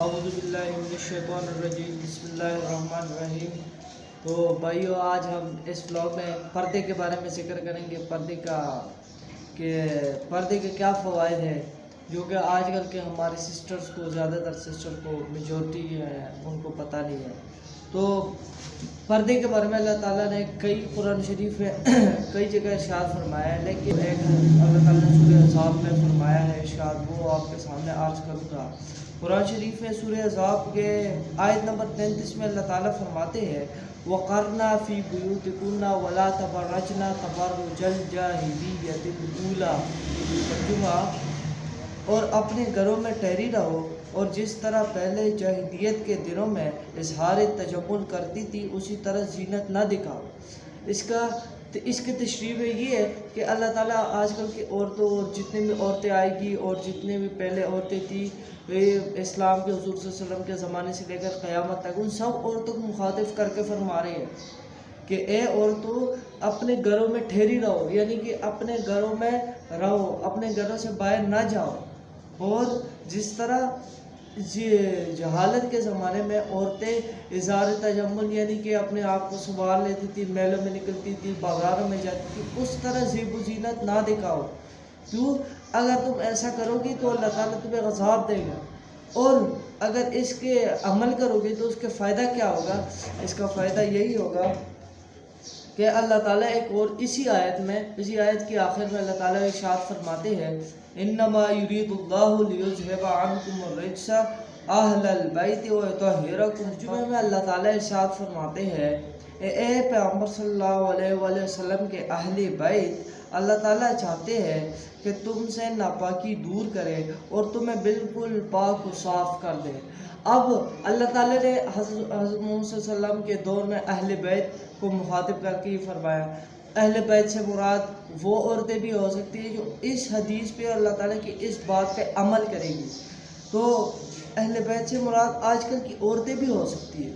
اعوذ باللہ من الشیطان الرجیم بسم اللہ الرحمن الرحیم۔ تو بھائیو، آج ہم اس ولاگ میں پردے کے بارے میں ذکر کریں گے، پردے کے کیا فوائد ہیں، جو کہ آج کل کے ہمارے سسٹرز کو، زیادہ تر سسٹر کو، میجورٹی ہے ان کو پتہ نہیں ہے۔ تو پردے کے بارے میں اللہ تعالیٰ نے کئی قرآن شریف میں کئی جگہ ارشاد فرمایا ہے، لیکن ایک اللہ تعالیٰ نے سورہ احزاب میں فرمایا ہے ارشاد، وہ آپ کے سامنے عرض کروں گا۔ قرآن شریف میں سورہ احزاب کے آیت نمبر 33 میں اللہ تعالیٰ فرماتے ہیں وَقَرْنَا فِي بُيُوتِكُنَّ وَلَا تَبَرَّجْنَا تَبَرُّجَ الْجَاهِلِيَّةِ الْأُولَىٰ، ترجمہ، اور اپنے گھروں میں ٹھہری رہو، اور جس طرح پہلے جاہلیت کے دنوں میں اظہار تجمل کرتی تھی اسی طرح زینت نہ دکھاؤ۔ اس کی تشریح یہ ہے کہ اللہ تعالیٰ آج کل کی عورتوں، اور جتنے بھی عورتیں آئے گی اور جتنے بھی پہلے عورتیں تھیں اسلام کے حضور صلی اللہ علیہ وسلم کے زمانے سے لے کر قیامت تک، ان سب عورتوں کو مخاطب کر کے فرما رہے ہیں کہ اے عورتوں، اپنے گھروں میں ٹھہری رہو، یعنی کہ اپنے گھروں میں رہو، اپنے گھروں سے باہر نہ جاؤ۔ اور جس طرح جہالت کے زمانے میں عورتیں اظہار تجمل یعنی کہ اپنے آپ کو سنبھال لیتی تھی، میلوں میں نکلتی تھی، بازاروں میں جاتی تھی، اس طرح زیب و زینت نہ دکھاؤ۔ کیوں؟ اگر تم ایسا کرو گی تو اللہ تعالیٰ تمہیں عذاب دے گا، اور اگر اس کے عمل کرو گے تو اس کا فائدہ کیا ہوگا؟ اس کا فائدہ یہی ہوگا کہ اللہ تعالیٰ ایک اور اسی آیت کی آخر میں اللہ تعالیٰ ارشاد فرماتے ہیں انما یرید اللہ لیذھب عنکم الرجس اہل البیت ویطہرکم۔ جمعہ میں اللہ تعالیٰ ارشاد فرماتے ہیں اے پیغمبر صلی اللہ علیہ وآلہ وسلم کے اہل بیت، اللہ تعالیٰ چاہتے ہیں کہ تم سے ناپاکی دور کرے اور تمہیں بالکل پاک و صاف کر دے۔ اب اللہ تعالیٰ نے حضرت محمد صلی اللہ علیہ وسلم کے دور میں اہل بیت کو مخاطب کر کے یہ فرمایا۔ اہل بیت سے مراد وہ عورتیں بھی ہو سکتی ہیں جو اس حدیث پہ اللہ تعالیٰ کی اس بات پہ عمل کرے گی۔ تو اہل بیت سے مراد آج کل کی عورتیں بھی ہو سکتی ہیں۔